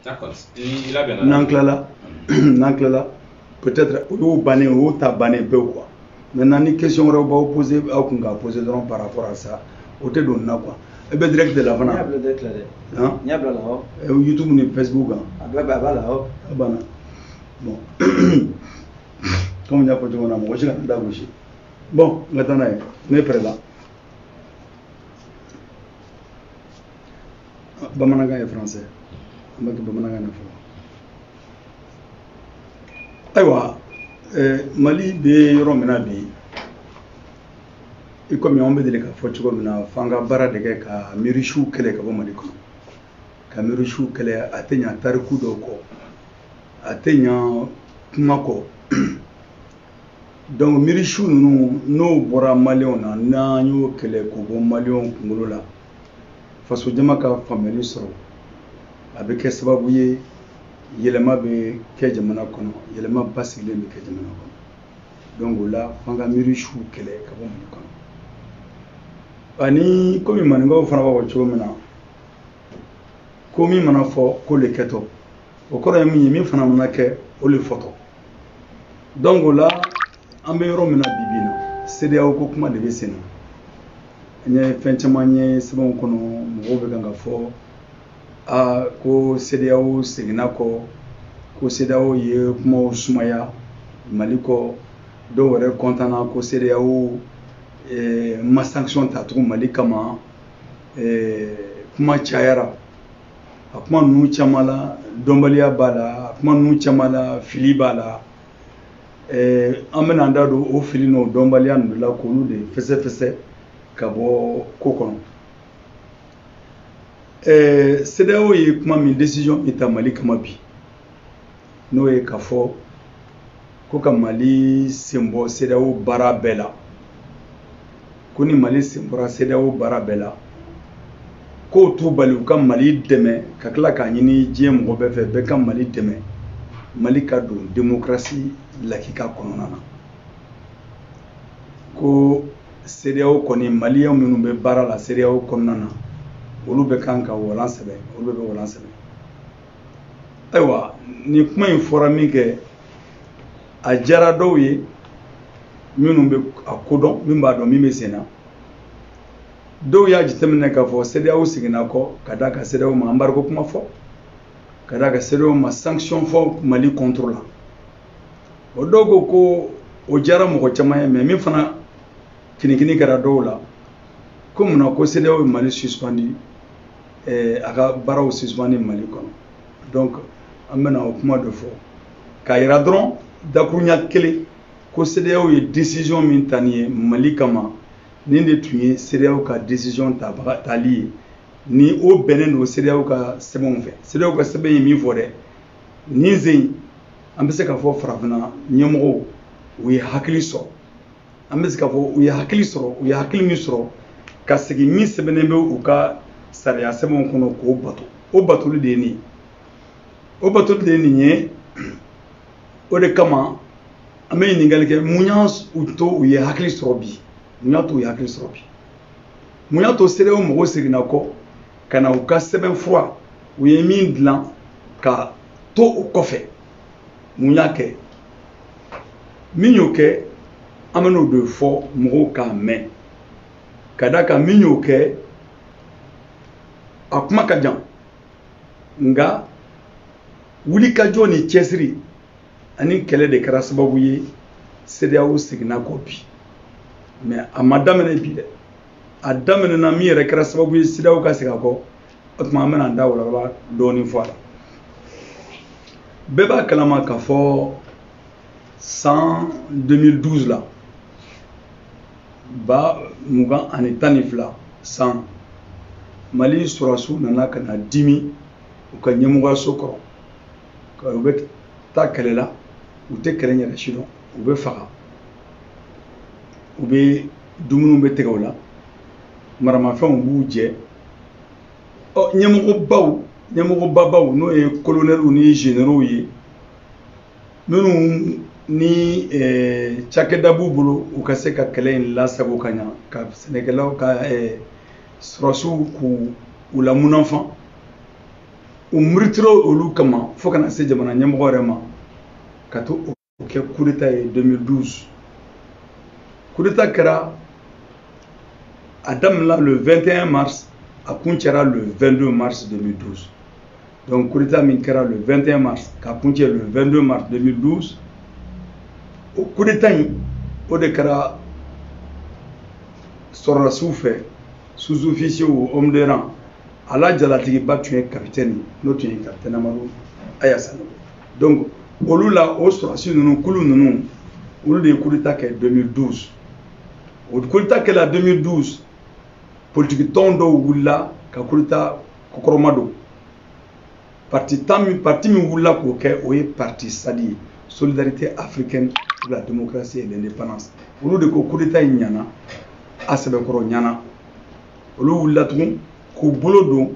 D'accord, il a bien Nanklala, Nanklala, peut-être ou bané ou ta bané peu quoi. Maintenant, ni question on va poser, on va poser par rapport à ça. Au te donne quoi. Et bien direct de la vana. Niable déclaré. Hein? Niable là-haut. YouTube ni Facebook. Ah bah là-haut. Ah bah bon. Comme il y a pas de mon amour, je l'ai d'aboucher. Bon, maintenant, on est prêt là. Bamanaga est français. On va que Bamanaga est français. Aïwa, Mali be yɔrɔ min na bi i komi anw bɛ deli k'a fɔ cogo min na f'an ka baara de kɛ ka miirisiw kɛlɛ ka bɔ Mali kɔnɔ ka miirisiw kɛlɛ a tɛ ɲɛ tariku dɔw kɔ a tɛ ɲɛ kuma kɔ donc miirisiw ninnu n'o bɔra maliyɛnw na n'an y'o kɛlɛ k'o bɔ maliyɛnw kunkolo la faso jama ka faamuyali sɔrɔ a bɛ kɛ sababu ye yɛlɛma bɛ kɛ jamana kɔnɔ yɛlɛma basigilen bɛ kɛ jamana kɔnɔ donc o la f'an ka miirisiw kɛlɛ ka bɔ Mali kɔnɔ ani komi maninkaw fana b'a fɔ cogo min na ko min mana fɔ ko le kɛtɔ o kɔrɔ ye min ye min fana mana kɛ o le fɔtɔ donc o la an bɛ yɔrɔ min na bi bi in na CEDEAO ko kuma de bɛ sen na an ye fɛn caman ye sɛbɛnw kɔnɔ mɔgɔw bɛ kan ka fɔ ko CEDEAO seginna kɔ ko CEDEAO ye kumaw sumaya Mali kɔ dɔw yɛrɛ kɔntanna ko CEDEAO ma sanction ta tugun Mali kama kuma cayara a kuma ninnu caman la dɔnbaliya b'a la a kuma ninnu caman la fili b'a la an bɛna an da don o fili n'o dɔnbaliya ninnu la k'olu de fɛsɛfɛsɛ ka bɔ ko kɔnɔ CEDEAO ye kuma min décision min ta Mali kama bi n'o ye k'a fɔ ko ka Mali sen bɔ CEDEAO baara bɛɛ la ko ni Mali sen bɔra CEDEAO baara bɛɛ la k'o t'u bali u ka Mali dɛmɛ ka tila k'a ɲini diɲɛ mɔgɔ bɛɛ fɛ bɛɛ ka Mali dɛmɛ Mali ka don démocratie lakika kɔnɔna na ko CEDEAO kɔni maliyɛn minnu bɛ baara la CEDEAO kɔnɔna na olu bɛ kan ka walan sɛbɛn olu bɛ walan sɛbɛn ayiwa ni kuma in fɔra min kɛ a diyara dɔw ye minnu bɛ a kodɔn min b'a dɔn min bɛ sen na dɔw y'a jateminɛ k'a fɔ CEDEAO seginna kɔ ka d'a kan CEDEAO ma embargo kuma fɔ ka d'a kan CEDEAO ma sanction fɔ Mali contre la o dɔw ko o diyara mɔgɔ caman ye mais min fana kinikini kɛra dɔw la ko munna ko CEDEAO ye Mali suspendi a ka baaraw suspendi Mali kɔnɔ donc an bɛna o kuma de fɔ k'a yira dɔrɔn dakuruɲa kelen ko CEDEAO ye décision min ta nin ye Mali kama nin de tun ye CEDEAO ka décision tali ye ni o bɛnnen don CEDEAO ka sɛbɛnw fɛ CEDEAO ka sɛbɛn ye min fɔ dɛ nin sen an bɛ se k'a fɔ farafinna ɲɛmɔgɔw u ye hakili sɔrɔ an bɛ se k'a fɔ u ye hakili min sɔrɔ ka segin min sɛbɛnnen bɛ u ka sariya sɛbɛnw kɔnɔ k'o bato o batoli de ye nin ye o batoli de ye nin ye o de kama an bɛ ɲininkali kɛ mun y'a to u ye hakili sɔrɔ bi mun y'a to u ye hakili sɔrɔ bi mun y'a to CEDEAO mɔgɔw seginna kɔ ka na u ka sɛbɛn fura u ye min dilan ka to o kɔfɛ mun y'a kɛ min y'o kɛ an bɛn'o de fɔ mɔgɔw k'a mɛn ka d'a kan min y'o kɛ a kuma ka jan nka wulikajɔ ni cɛsiri ani kɛlɛ de kɛra sababu ye CEDEAO seginna kɔ bi mais a ma daminɛ bi dɛ a daminɛna min yɛrɛ kɛra sababu ye CEDEAO ka segin a kɔ o tuma an bɛna an da walawala dɔɔnin fɔ a la bɛɛ b'a kalama k'a fɔ san 2012 la 2012 san Mali sɔrɔdasiw nana ka na dimi u ka ɲɛmɔgɔyaso kɔrɔ u bɛ taa kɛlɛ la u tɛ kɛlɛ yɛrɛ si dɔn u bɛ faga u bɛ dumuniw bɛ tigɛ u la maramafɛnw b'u jɛ ɲɛmɔgɔbabaw n'o ye colonels ni généraux ye minnu ni cakɛda b'u bolo u ka se ka kɛlɛ in lasago ka ɲa ka sɛnɛkɛlaw ka sɔrɔdasiw k'u lamunafan u muritira olu kama fo kana se jamana ɲɛmɔgɔ yɛrɛ ma ka to o kɛ coup d'état ye 2012 coup d'état kɛra a daminɛna le 21 mars a kuncɛra le 22 mars 2012 donc coup d'état min kɛra le 21 mars k'a kuncɛ le 22 mars 2012 o coup d'état in o de kɛra sɔrɔdasiw fɛ sous-officiers ou hommes de rang ala jalatigiba tun ye capitaine n'o tun ye capitaine Amadou Aya Sanogo donc olu la o sɔrɔdasi ninnu kulu ninnu olu de ye coup d'état kɛ 2012 o coup d'état kɛla 2012 politique tɔn dɔw wulila ka coup d'état kɔkɔrɔma don parti min wulila k'o kɛ o ye parti SADI Solidarité africaine pour la démocratie et l'indépendance olu de ko coup d'état in ɲana a sɛbɛkɔrɔ ɲana olu wulila tugun k'u bolo don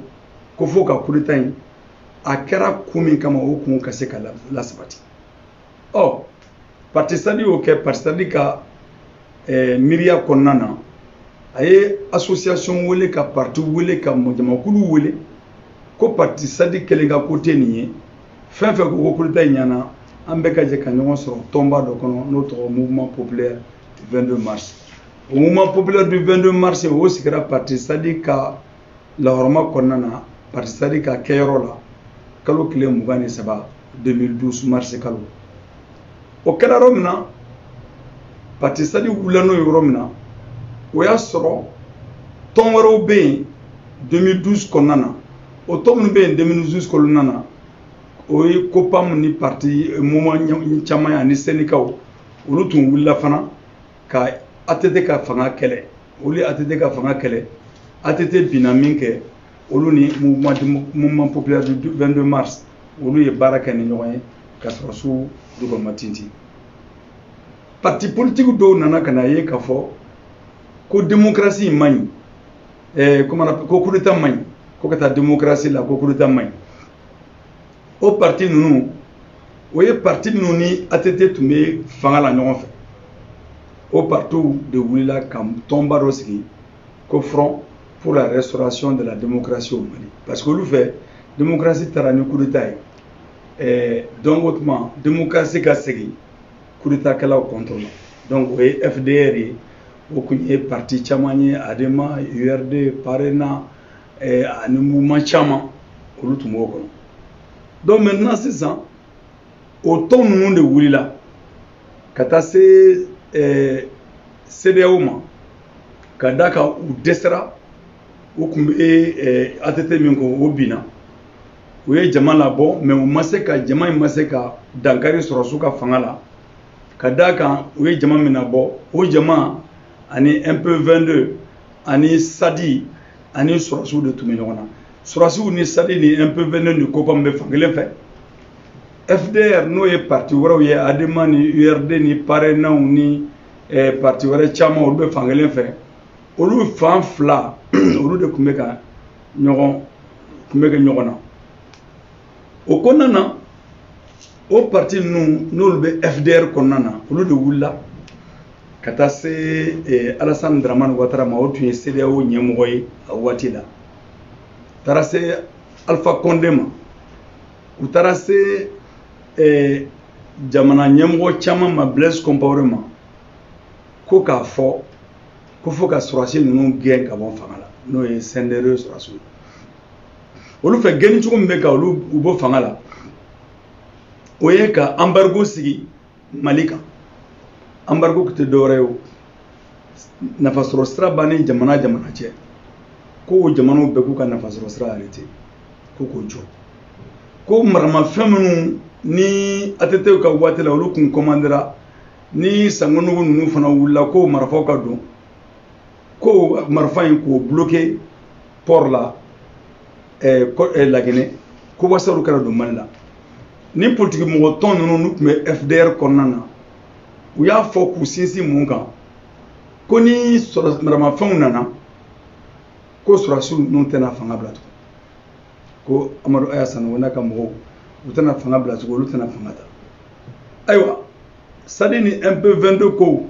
ko fo ka coup d'état in a kɛra kun min kama o kun ka se ka lasabati parti SADI y'o kɛ parti SADI ka miiriya kɔnɔna na a ye association wele ka parti wele ka jamakulu wele ko parti SADI kelen ka côté nin ye fɛn fɛn ko coup d'état in ɲana an bɛɛ ka jɛ ka ɲɔgɔn sɔrɔ tɔnba dɔ kɔnɔ n'o tɔgɔ mouvement populaire du 22 mars o mouvement populaire du 22 mars o sigira parti SADI ka lahɔrɔma kɔnɔna na parti SADI ka kɛyɔrɔ la kalo tile 23 2012 mars kalo o kɛra yɔrɔ min na parti SADI wulila n'o ye yɔrɔ min na o y'a sɔrɔ tɔn wɛrɛw bɛ yen 2012 kɔnɔna na o tɔn minnu bɛ yen 2012 kɔnɔna na o ye COPAM ni parti mouvement caman ye ani syndicat olu tun wulila fana ka ATT ka fanga kɛlɛ olu ye ATT ka fanga kɛlɛ ATT binna min kɛ olu ni mouvement populaire du 22 mars olu ye baara kɛ ni ɲɔgɔn ye ka sɔrɔ su duguma tinti parti politique dɔw nana ka na ye k'a fɔ ko démocratie man ɲi ko coup d'état man ɲi ko ka taa démocratie la ko coup d'état man ɲi o parti ninnu o ye parti minnu ni ATT tun bɛ fanga la ɲɔgɔn fɛ o partiw de wulila ka tɔnba dɔ sigi ko Front pour la restauration de la démocratie au Mali parce que olu fɛ démocratie taara ni coup d'état ye donc o tuma démocratie ka segin coup d'état kɛlaw contre la donc o ye FDR ye o kun ye parti caman ye ADEMA URD PARENA ani mouvement caman olu tun b'o kɔnɔ donc maintenant sisan o tɔn ninnu de wulila ka taa se CEDEAO ma ka da kan u dɛsɛra u kun bɛ ATT min kɔ o binna u ye jama labɔ mais u ma se ka jama in ma se ka dankari sɔrɔsiw ka fanga la ka da kan u ye jama min labɔ o jama ani MP22 ani SADI ani sɔrɔsiw de tun bɛ ɲɔgɔn na sɔrɔsiw ni SADI ni MP22 ni COPAM bɛ fan kelen fɛ FDR n'o ye parti wɛrɛw ye ADEMA ni URD ni PARENAw ni parti wɛrɛ caman olu bɛ fan kelen fɛ olu fan fila olu de tun bɛ kɛ ɲɔgɔn na o kɔnɔna na o parti ninnu n'olu bɛ FDR kɔnɔna na olu de wulila ka taa se Alassane Dramane Ouattara ma o tun ye CEDEAO ɲɛmɔgɔ ye a waati la taara se Alpha Condé ma u taara se jamana ɲɛmɔgɔ caman ma Blaise Compaoré ma ko k'a fɔ ko fo ka sɔrɔdasi ninnu gɛn ka bɔ fanga la n'o ye CNDR sɔrɔdasiw olu fɛ gɛnni cogo min bɛ ka olu u bɔ fanga la o ye ka embargo sigi Mali kan embargo tɛ dɔwɛrɛ ye o nafasɔrɔ sira bannen jamana cɛ ko o jamanaw bɛɛ k'u ka nafasɔrɔ sira arrêté ko k'o jɔ ko maramafɛn minnu ni ATT ka waati la olu kun commandera ni sangonugu ninnu fana wulila ko marifaw ka don ko marifa in k'o bloqué port la Laginɛ ko wasa olu kɛra don Mali la ni politique mɔgɔ tɔn ninnu n'u tun bɛ FDR kɔnɔna na u y'a fɔ k'u sinsin mun kan ko ni maramafɛnw nana ko sɔrɔdasiw ninnu tɛna fanga bila tugun ko Amadou Aya Sanogo n'a ka mɔgɔw u tɛna fanga bila tugun olu tɛna fanga ta ayiwa SADI ni MP22 ko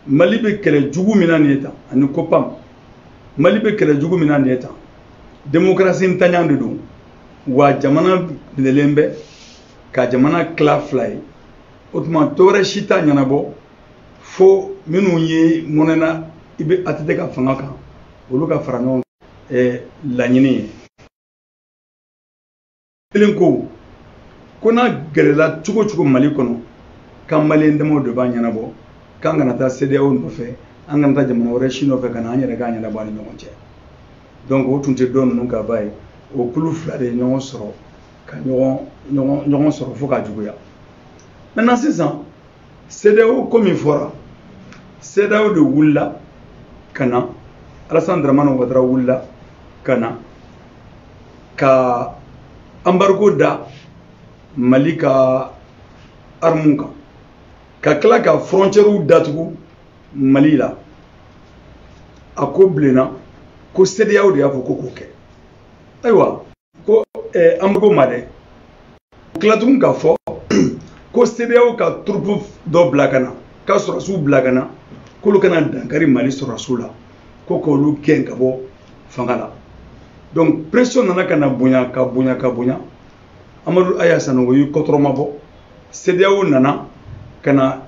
Mali bɛ kɛlɛ jugu min na nin ye tan ani COPAM Mali bɛ kɛlɛ jugu min na nin ye tan démocratie ntanya de don wa jamana bilelen bɛ ka jamana kila fila ye o tuma dɔwɛrɛ si t'a ɲɛnabɔ fo minnu ye mɔnɛna i bɛ ATT ka fanga kan olu ka fara ɲɔgɔn kan laɲini ye kelen ko n'a gɛrɛla cogo cogo Mali kɔnɔ kan Maliyɛn damaw de b'a ɲɛnabɔ k'an kana taa CEDEAO nɔfɛ an kana taa jamana wɛrɛ si nɔfɛ ka na an yɛrɛ k'a ɲɛnabɔ ani ɲɔgɔn cɛ donc o tun tɛ dɔ ninnu ka ba ye o kulu fila de ye ɲɔgɔn sɔrɔ ka ɲɔgɔn sɔrɔ fo ka juguya maintenant sisan CEDEAO komi fɔra CEDEAO de wulila ka na Alassane Dramane Ouattara wulila ka na ka embargo da Mali ka armes kan ka tila ka frontières datugu Mali la a ko bilenna ko CEDEAO de y'a fɔ ko k'o kɛ ayiwa ko embargo ma dɛ tila tugun k'a fɔ ko CEDEAO ka troupe dɔ bila ka na ka sɔrɔsiw bila ka na k'olu kana dankari Mali sɔrɔsiw la ko k'olu gɛn ka bɔ fanga la donc pression nana ka na bonya ka bonya ka bonya Amadou Aya Sanogo y'i kɔtɔrɔma bɔ CEDEAO nana ka na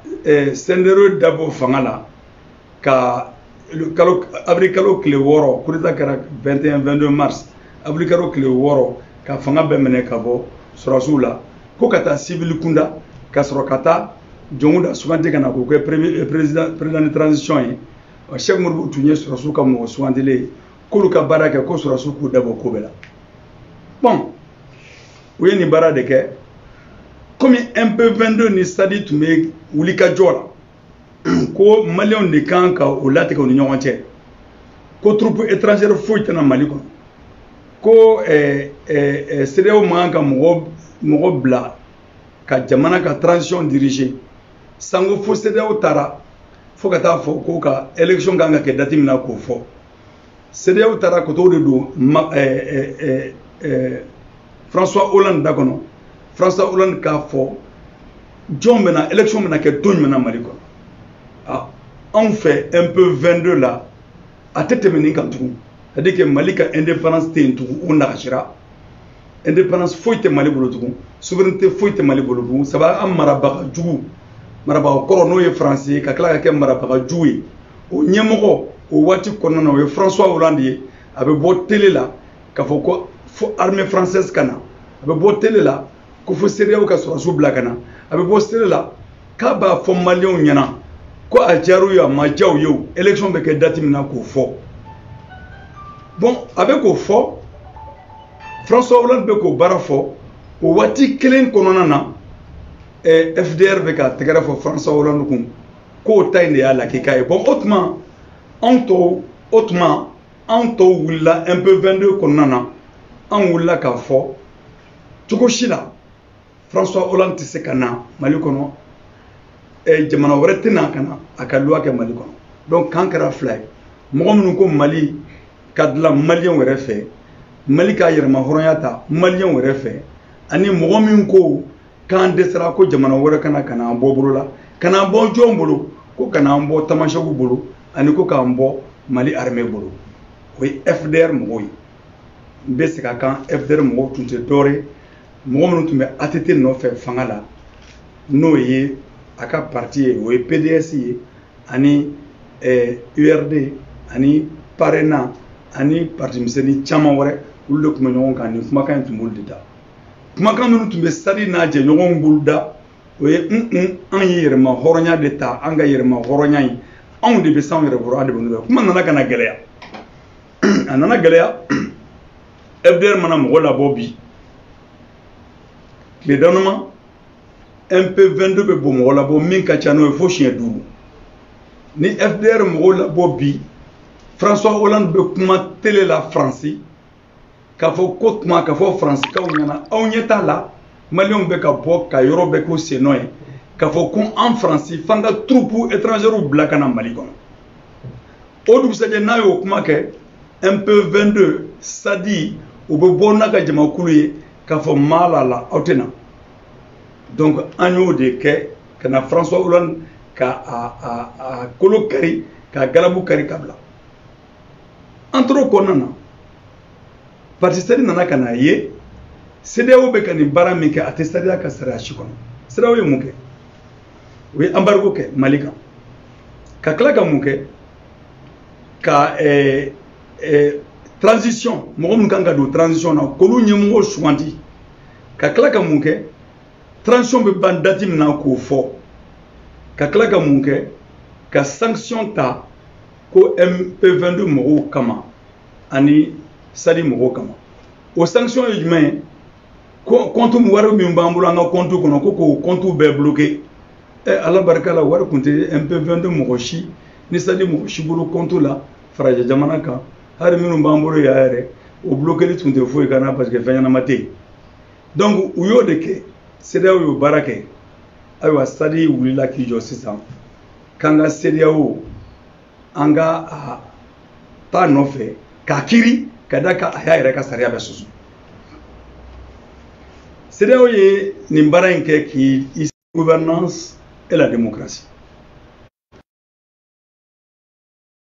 Sendero dabɔ fanga la ka avril kalo tile 6 coup d'état kɛra 21-22 mars avril kalo tile 6 ka fanga bɛɛ minɛ ka bɔ sɔrɔsiw la ko ka taa civil kunda ka sɔrɔ ka taa Jongu da suganti ka na k'o kɛ président de transition ye Cheikh Modibo tun ye sɔrɔsiw ka mɔgɔ sugantilen ye k'olu ka baara kɛ ko sɔrɔsiw k'u dabɔ ko bɛɛ la bon u ye nin baara de kɛ comme MP22 ni SADI tun bɛ wulikajɔ la ko Maliens de kan ka o latigɛ u ni ɲɔgɔn cɛ ko troupe étrangère foyi tɛna Mali kɔnɔ ko CEDEAO man ka mɔgɔ bila ka jamana ka transition diriger sango fo CEDEAO taara fo ka taa fɔ ko ka élection kan ka kɛ date min na k'o fɔ CEDEAO taara ko to de don François Hollande da kɔnɔ François Hollande k'a fɔ jɔn bɛna élection bɛna kɛ don jumɛn na Mali kɔnɔ anw fɛ MP22 la a tɛ tɛmɛ nin kan tugun c'est-à-dire que Mali ka indépendance tɛ yen tugun o nagasira indépendance foyi tɛ Mali bolo tugun souveraineté foyi tɛ Mali bolo tugun sabu an marabaga jugu marabaga kɔrɔ n'o ye France ye ka tila ka kɛ marabaga jugu ye o ɲɛmɔgɔ o waati kɔnɔna na o ye François Hollande ye a bɛ bɔ télé la k'a fɔ ko fo armée française ka na a bɛ bɔ télé la ko fo CEDEAO ka sɔrɔsiw bila ka na a bɛ bɔ télé la k'a b'a fɔ Maliens ɲɛna ko a diyar'u ye a ma diya u ye o élection bɛ kɛ date min na k'o fɔ bon a bɛ k'o fɔ François Hollande bɛ k'o baara fɔ o waati kelen kɔnɔna na FDR bɛ ka tɛgɛrɛ fɔ François Hollande kun k'o ta in de y'a lakika ye bon o tuma anw tɔw wulila MP22 kɔnɔna na anw wulila k'a fɔ cogo si la François Hollande tɛ se ka na Mali kɔnɔ jamana wɛrɛ tɛ na ka na a ka loi kɛ Mali kɔnɔ donc kan kɛra fila ye mɔgɔ minnu ko Mali ka dilan Maliens wɛrɛ fɛ Mali ka yɛrɛma hɔrɔnya ta Maliens wɛrɛ fɛ ani mɔgɔ min ko k'an dɛsɛra ko jamana wɛrɛ kana ka n'an bɔ bolo la ka n'an bɔ jɔn bolo ko ka n'an bɔ tamasɛkiw bolo ani ko k'an bɔ Mali armée bolo o ye FDR mɔgɔw ye n bɛ segin a kan FDR mɔgɔw tun tɛ dɔwɛrɛ ye mɔgɔ minnu tun bɛ ATT nɔfɛ fanga la n'o ye a ka parti ye o ye PDS ye ani URD ani PARENA ani parti misɛnnin caman wɛrɛ olu de tun bɛ ɲɔgɔn kan nin kumakan in tun b'olu de da kumakan minnu tun bɛ SADI n'a jɛɲɔgɔnw bolo da o ye an ye yɛrɛma hɔrɔnya de ta an ka yɛrɛma hɔrɔnya in anw de bɛ s'anw yɛrɛ kɔrɔ an de bɛ n'o ye kuma nana ka na gɛlɛya a nana gɛlɛya FDR mana mɔgɔ labɔ bi tile dama MP22 bɛ bɔ mɔgɔ labɔ min ka ca n'o ye fo siɲɛ 5 ni FDR mɔgɔ labɔ bi François Hollande bɛ kuma télé la France k'a fɔ ko kuma k'a fɔ Fransikaw ɲɛna aw ɲɛ t'a la Maliens bɛ ka bɔ ka yɔrɔ bɛɛ k'u sen nɔ ye k'a fɔ ko an France f'an ka troupe étrangères bila ka na Mali kɔnɔ o dugusajɛ n'a y'o kuma kɛ MP22 SADI o bɛ bɔ n'a ka jamakulu ye k'a fɔ maalala aw tɛ na donc an y'o de kɛ ka na François Hollande ka a kolo kari ka galabu kari ka bila an tora o kɔnɔna na parti SADI nana ka na ye CEDEAO bɛ ka nin baara min kɛ a tɛ sariya ka sariya si kɔnɔ. CEDEAO ye mun kɛ? O ye embargo kɛ Mali kan. Ka tila ka mun kɛ? Ka transition, mɔgɔ min kan ka don transition na k'olu ɲɛmɔgɔ suganti. Ka tila ka mun kɛ? Transition bɛ ban date min na k'o fɔ. Ka tila ka mun kɛ? Ka sanction ta ko MP22 mɔgɔw kama ani SADI mɔgɔw kama. O sanction ye jumɛn ye? Compte wari min b'an bolo an ka compte kɔnɔ ko k'o compte bɛɛ bloqué. Ala barika la wari kun tɛ MP22 mɔgɔ si ni SADI mɔgɔ si bolo compte la Farajɛ jamana kan. Hari minnu b'an bolo yan yɛrɛ o bloqué tun tɛ foyi kana parce que fɛn ɲɛnama tɛ yen. Donc u y'o de kɛ. CEDEAO y'o baara kɛ. Ayiwa SADI wulila k'i jɔ sisan k'an ka CEDEAO an ka taa nɔfɛ k'a kiiri ka da kan a y'a yɛrɛ ka sariya bɛɛ susu. CEDEAO ye nin baara in kɛ k'i gouvernance et la démocratie.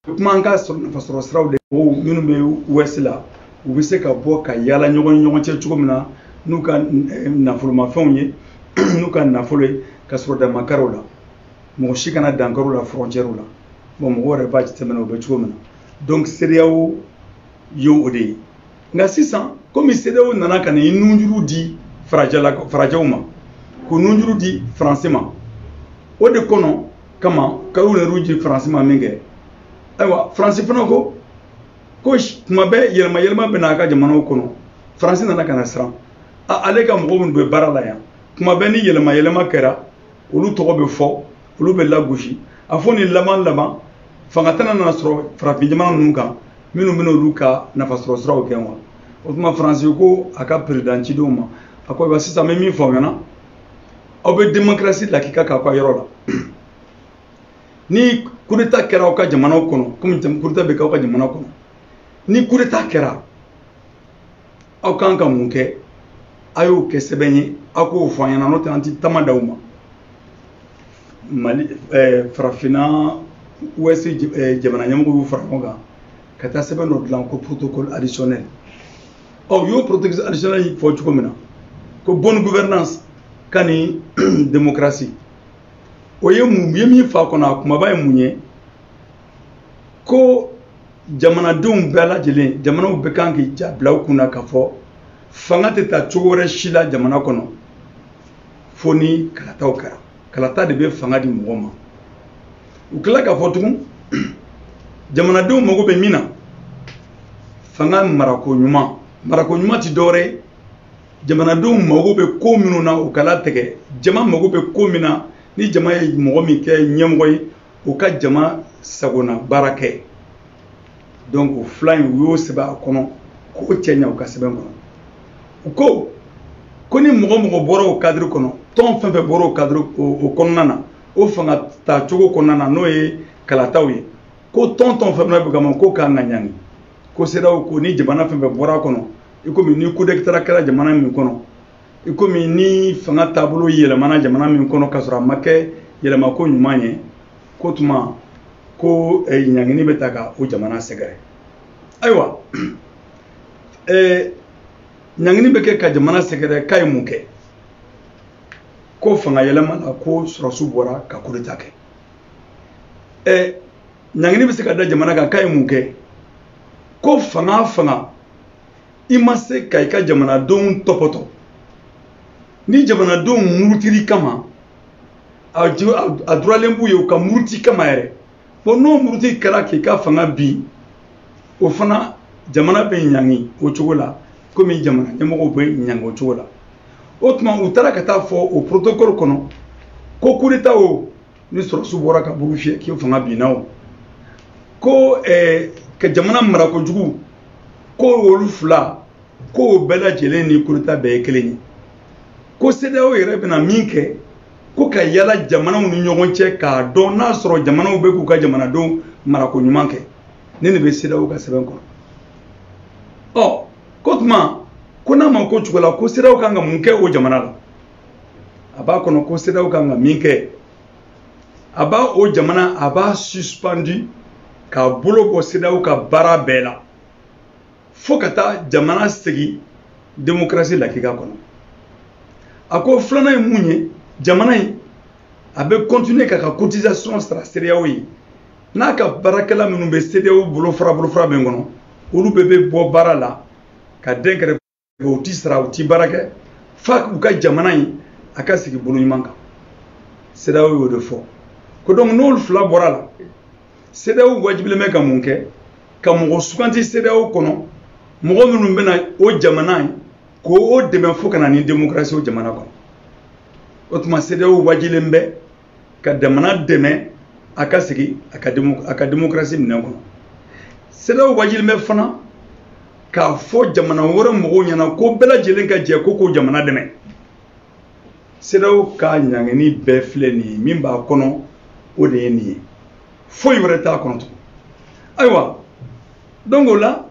Kuma an ka nafasɔrɔ siraw de minnu bɛ Ouest la u bɛ se ka bɔ ka yaala ɲɔgɔn cɛ cogo min na n'u ka nafolomafɛnw ye n'u ka nafolo ye ka sɔrɔ damakaraw la mɔgɔ si kana dankaraw la frontière la bon mɔgɔ yɛrɛ b'a jateminɛ o bɛ cogo min na donc CEDEAO y'o de ye nka sisan komi CEDEAO nana ka nin nunjuru di farajɛw ma k'u nunjuru di faransi ma o de kɔnɔ kama ka u yɛrɛ di faransi ma min kɛ ayiwa faransi fana ko tuma bɛɛ yɛlɛma bɛ n'a ka jamanaw kɔnɔ faransi nana ka na siran ale ka mɔgɔw minnu bɛ baara la yan tuma bɛɛ ni yɛlɛma kɛra olu tɔgɔ bɛ fɔ olu bɛ lagosi a fɔ ni laban fanga tɛna nana sɔrɔ farafin jamana ninnu kan minnu bɛna olu ka nafasɔrɔ siraw kɛ wa o tuma faransi ko a ka président cidenw ma a ko sisan n bɛ min fɔ aw ɲɛna aw bɛ démocratie lakika k'aw ka yɔrɔ la ni coup d'état kɛra aw ka jamanaw kɔnɔ komi coup d'état bɛ k'aw ka jamana kɔnɔ ni coup d'état kɛra aw kan ka mun kɛ a y'o kɛ sɛbɛn ye aw k'o fɔ an ɲɛna n'o tɛ an tɛ tama d'aw ma Mali farafinna Ouest jamana ɲɛmɔgɔw y'u fara ɲɔgɔn kan ka taa sɛbɛn dɔ dilan ko protocole additionnel u y'o protocole additionnel fɔ cogo min na ko bonne gouvernance ka ni démocratie o ye min fa kɔnɔ a kumaba ye mun ye ko jamanadenw bɛɛ lajɛlen jamanaw bɛɛ kan k'i bila u kunna k'a fɔ fanga tɛ taa cogo wɛrɛ si la jamana kɔnɔ fo ni kalataw kɛra kalata de bɛ fanga di mɔgɔ ma u tila k'a fɔ tugun jamanadenw mago bɛ min na fanga marako ɲuman ti dɔwɛrɛ ye jamanadenw mago bɛ ko minnu na u ka latigɛ jama mago bɛ ko min na ni jama ye mɔgɔ min kɛ ɲɛmɔgɔ ye u ka jama sagona baara kɛ donc o fila in u y'o sɛbɛn a kɔnɔ k'o cɛ ɲa u ka sɛbɛn kɔnɔ u ko ni mɔgɔ bɔra o cadre kɔnɔ tɔn fɛn fɛn bɔra o cadre o kɔnɔna na o fanga ta cogo kɔnɔna na n'o ye kalataw ye ko tɔn fɛn fɛn bɛ kama ko k'an ka ɲangi ko CEDEAO ko ni jamana fɛn fɛn bɔra a kɔnɔ i komi ni coup d'état kɛra jamana min kɔnɔ i komi ni fanga taabolo yɛlɛmana jamana min kɔnɔ ka sɔrɔ a ma kɛ yɛlɛma ko ɲuman ye ko tuma ko ɲangini bɛ ta ka o jamana sɛgɛrɛ ayiwa ɲangini bɛ kɛ ka jamana sɛgɛrɛ k'a ye mun kɛ ko fanga yɛlɛma la ko sɔrɔsiw bɔra ka coup d'état kɛ ɲangini bɛ se ka da jamana kan k'a ye mun kɛ ko fanga i ma se ka i ka jamanadenw tɔpɔtɔ ni jamanadenw murutili kama a duralen b'u ye u ka muruti kama yɛrɛ bon n'o muruti kɛra k'i ka fanga bin o fana jamana bɛ ɲangi o cogo la komi jamana ɲɛmɔgɔw bɛ ɲangi o cogo la o tuma u taara ka taa fɔ o protocole kɔnɔ ko coup d'état o ni sɔrɔsiw bɔra ka buru fiyɛ k'i fanga binna o ko ka jamana mara kojugu ko olu fila ko o bɛɛ lajɛlen ni coup d'état bɛɛ ye kelen ye ko CEDEAO yɛrɛ bɛna min kɛ ko ka yala jamanaw ni ɲɔgɔn cɛ k'a dɔn n'a sɔrɔ jamanaw bɛ k'u ka jamanadenw marako ɲuman kɛ ne de bɛ CEDEAO ka sɛbɛn kɔnɔ ko tuma ko n'a ma ko cogo la ko CEDEAO kan ka mun kɛ o jamana la a b'a kɔnɔ ko CEDEAO kan ka min kɛ a b'a o jamana a b'a suspendu k'a bolo bɔ CEDEAO ka baara bɛɛ la fo ka taa jamana segin démocratie la kika kono ako flana munye jamana yi abe continuer ka cotisation stra CEDEAO yi naka barakala minnu be CEDEAO bolo fara ben kono olu bebe bo barala ka denkere o ti sara o ti barake fak u ka jamana yi aka sigi bolo ɲuman kan CEDEAO yo de fo ko donc n'olu fila bɔra la CEDEAO wajibilen bɛ ka mun kɛ ka mɔgɔ suganti CEDEAO kɔnɔ mɔgɔ minnu bɛna o jamana yi ko o dɛmɛ fo ka na ni démocratie o jamana kɔnɔ o tuma CEDEAO wajibilen bɛ ka jamana dɛmɛ a ka sigi a ka démocratie minɛn kɔnɔ CEDEAO wajibilen bɛ fana k'a fɔ jamana wɛrɛ mɔgɔw ɲɛna ko bɛɛ lajɛlen ka jɛ ko k'o jamana dɛmɛ CEDEAO ka ɲangini bɛɛ filɛ nin ye min b'a kɔnɔ o de ye nin ye foyi wɛrɛ t'a kɔnɔ tugun ayiwa donc o la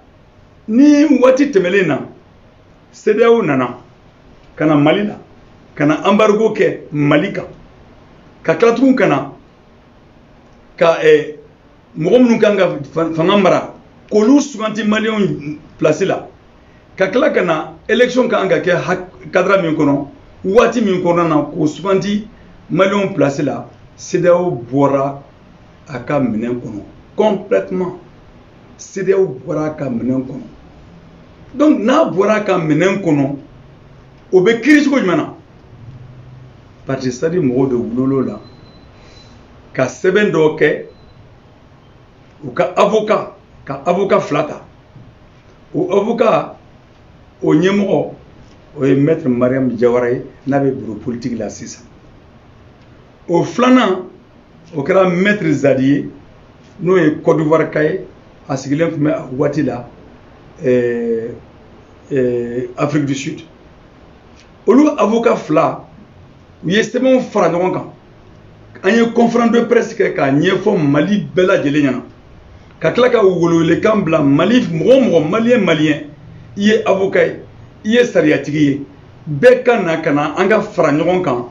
ni waati tɛmɛlen na CEDEAO nana ka na Mali la ka na embargo kɛ Mali kan ka tila tugun ka na ka mɔgɔ minnu kan ka fanga mara k'olu suganti maliyɛnw place la ka tila ka na élection kan ka kɛ cadre min kɔnɔ waati min kɔnɔna na k'o suganti maliyɛnw place la CEDEAO bɔra a ka minɛn kɔnɔ complètement CEDEAO bɔra a ka minɛn kɔnɔ donc n'a bɔra a ka minɛn kɔnɔ o bɛ kiiri cogo jumɛn na parce que c'est-à-dire mɔgɔw de wulil'o la ka sɛbɛn dɔ kɛ u ka avocat fila ta o avocat o ɲɛmɔgɔ o ye maître Mariam Jawara ye n'a bɛ bureau politique la sisan o filanan o kɛra maître Zadi ye n'o ye Côte d'Ivoire ka ye a sigilen tun bɛ a waati la Afrique du Sud olu avocat fila u ye sɛbɛnw fara ɲɔgɔn kan an ye conférence de presse kɛ k'a ɲɛfɔ Mali bɛɛ lajɛlen ɲɛna ka tila ka welewelekan bila Mali mɔgɔ maliyɛn i ye avocat ye i ye sariyatigi ye bɛɛ ka na an ka fara ɲɔgɔn kan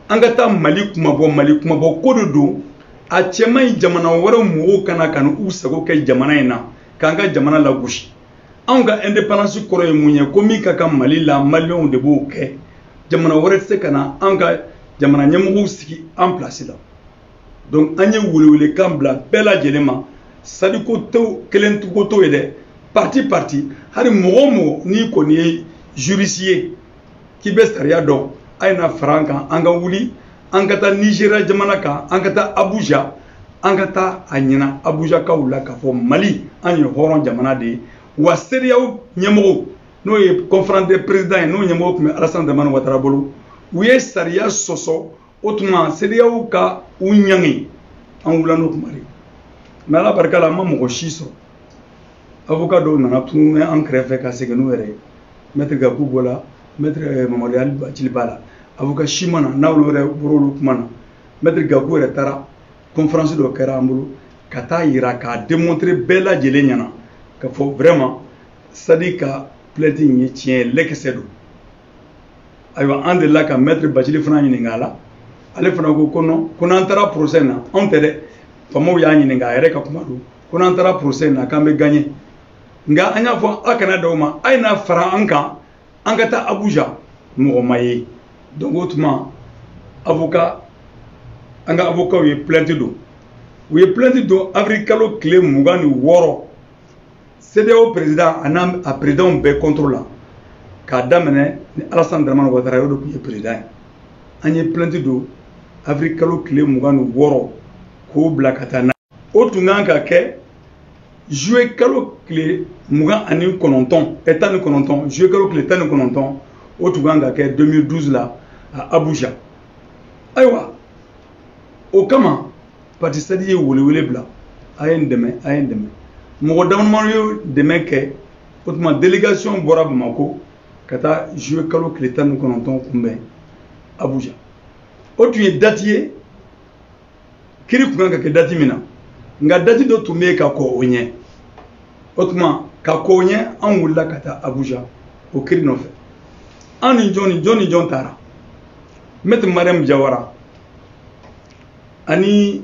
an ka taa Mali kumabɔ ko de don a cɛ man ɲi jamana wɛrɛ mɔgɔw kana ka n'u sago kɛ jamana in na k'an ka jamana lagosi anw ka indépendance kɔrɔ ye mun ye ko min ka kan Mali la maliyɛnw de b'o kɛ jamana wɛrɛ tɛ se ka na an ka jamana ɲɛmɔgɔw sigi en place la donc an ye welewelekan bila bɛɛ lajɛlen ma sadi ko kelen ko to ye dɛ parti hali mɔgɔ n'i kɔni ye juriste ye k'i bɛ sariya dɔn a ye na fara an kan an ka wuli an ka taa Nigéria jamana kan an ka taa Abuja an ka taa a ɲɛna Abujakaw la k'a fɔ Mali an ye hɔrɔn jamana de ye wa CEDEAO ɲɛmɔgɔw n'o ye conférence des présidents ye n'o ɲɛmɔgɔ tun bɛ Alassane Dramane Ouattara bolo u ye sariya sɔsɔ o tuma CEDEAO ka u ɲangi an wula n'o kuma de mais Ala barika la an ma mɔgɔ si sɔrɔ avocat dɔw nana tunu an kɛrɛfɛ ka segin n'u yɛrɛ ye maître Gakou bɔ la maître Mamadou Ali Bacili b'a la avocat si ma na n'olu yɛrɛ bɔr'olu kuma na maître Gakou yɛrɛ taara conférence dɔ kɛra an bolo ka taa yira k'a démontrer bɛɛ lajɛlen ɲɛna ka fɔ vraiment c'est-à-dire ka plainte in ye tiɲɛ ye lɛkɛsɛ don ayiwa an delila ka maître Bacili fana ɲininka a la ale fana ko non ko n'an taara procès in na anw tɛ dɛ faamaw y'a ɲininka a yɛrɛ ka kuma don ko n'an taara procès in na k'an bɛ gagner nka an y'a fɔ a kana d'aw ma a ye na fara an kan an ka taa Abuja mɔgɔ ma ye donc o tuma avocat an ka avocat ye plainte don u ye plainte don avril kalo tile 26 CEDEAO président a président bɛɛ contrôle la k'a daminɛ ni Alassane Dramane Ouattara o de tun ye président ye an ye plainte don avril kalo tile 26 k'o bila ka taa n'a o tun kan ka kɛ juillet kalo tile 19 juillet kalo tile 19 o tun kan ka kɛ 2012 la à Abuja ayiwa o kama parti sadi ye welewele bila a ye n dɛmɛ mɔgɔ damadama ye dɛmɛ kɛ o tuma délégation bɔra Bamako ka taa juillet kalo tile 19 kunbɛn Abuja o tun ye date ye kiri tun kan ka kɛ date min na nka date dɔ tun bɛ yen ka kɔ o ɲɛ o tuma ka kɔ o ɲɛ an wulila ka taa Abuja o kiri nɔfɛ an ni jɔn taara maître Mariam Jawara ani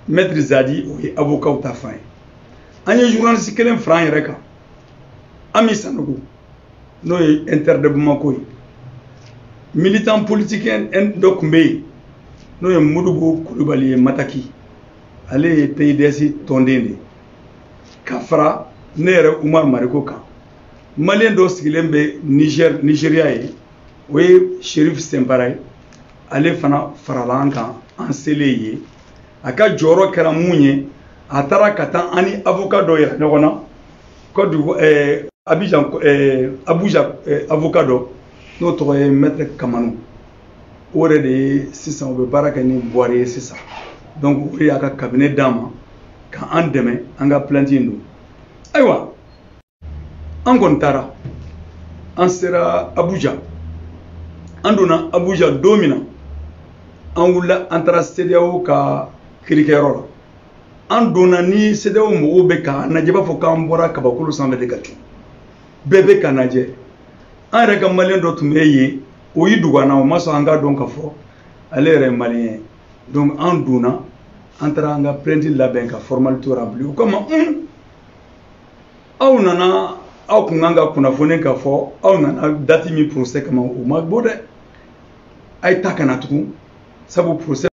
maître Zadi o ye avocat ta fan ye an ye journaliste kelen fara an yɛrɛ kan Ami Sanogo n'o ye Inter de Bamako ye militant politique dɔ tun bɛ yen n'o ye Modibo Kulibali ye Mataki ale ye PDS tɔnden de ka fara ne yɛrɛ Umar Mariko kan malien dɔ sigilen bɛ Nigeria ye o ye Sheriff Sembara ye ale fana farala an kan an selen ye a ka jɔyɔrɔ kɛra mun ye a taara ka taa an ni avocat dɔ yira ɲɔgɔn na Côte d'Ivoire Abuja avocat dɔ n'o tɔgɔ ye Maître Kamanu o yɛrɛ de ye sisan o bɛ baara kɛ ni Buhari ye sisan donc o de y'a ka cabinet d'an ma ka an dɛmɛ an ka plainte in don ayiwa an kɔni taara an sera Abuja an donna Abuja don min na an wulila an taara CEDEAO ka kirikɛyɔrɔ la an donna ni CEDEAO mɔgɔw bɛ k'an lajɛ b'a fɔ k'an bɔra kabakolo sanfɛ de ka tun bɛɛ bɛ k'an lajɛ an yɛrɛ ka malien dɔ tun bɛ yen o y'i dogo an na o ma sɔn an k'a dɔn ka fɔ ale yɛrɛ ye malien ye donc an donna an taara an ka plainte labɛn ka formalité remplir o kama aw nana aw kun kan ka kunnafoni ka fɔ aw nana date min procès kama o ma bɔ dɛ a ye ta kana tugun sabu procès